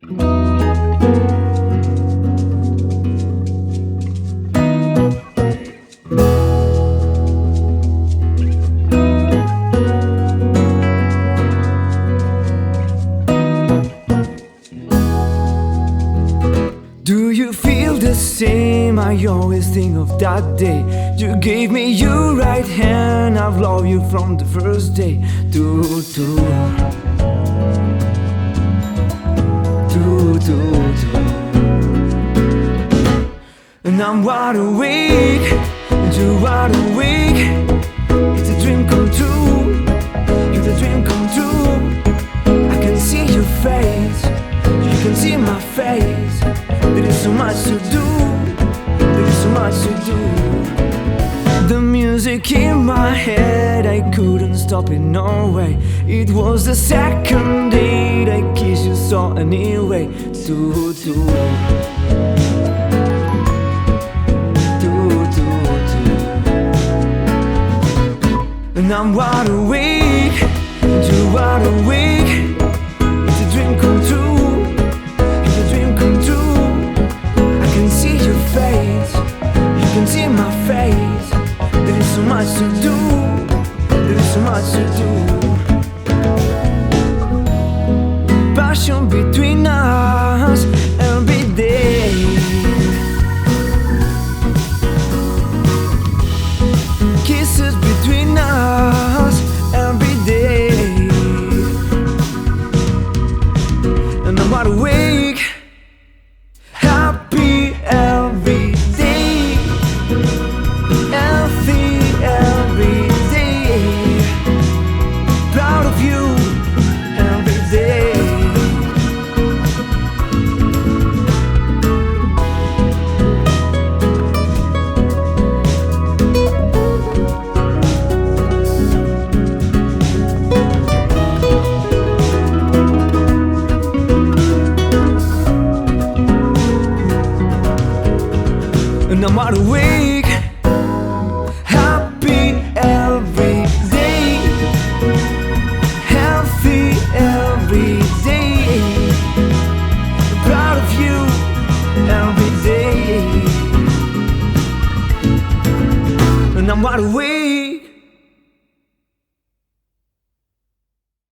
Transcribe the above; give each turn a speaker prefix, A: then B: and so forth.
A: Do you feel the same? I always think of that day you gave me your right hand. I've loved you from the first day. Do. And I'm wide awake, and you're wide awake. It's a dream come true. You're the dream come true. I can see your face, you can see my face. There is so much to do, there is so much to do. The music in my head, I couldn't stop it, no way. It was the second date I kissed you so anyway. And I'm wide awake, and you're wide awake. It's a dream come true, it's a dream come true. I can see your face, you can see my face. There is so much to do, there is so much to do. Passion between us every day. Kisses between us every day. And I'm wide awake, happy every day, healthy every day, proud of you every day. And I'm wide awake, happy every day, healthy every day, proud of you every day. And I'm wide awake.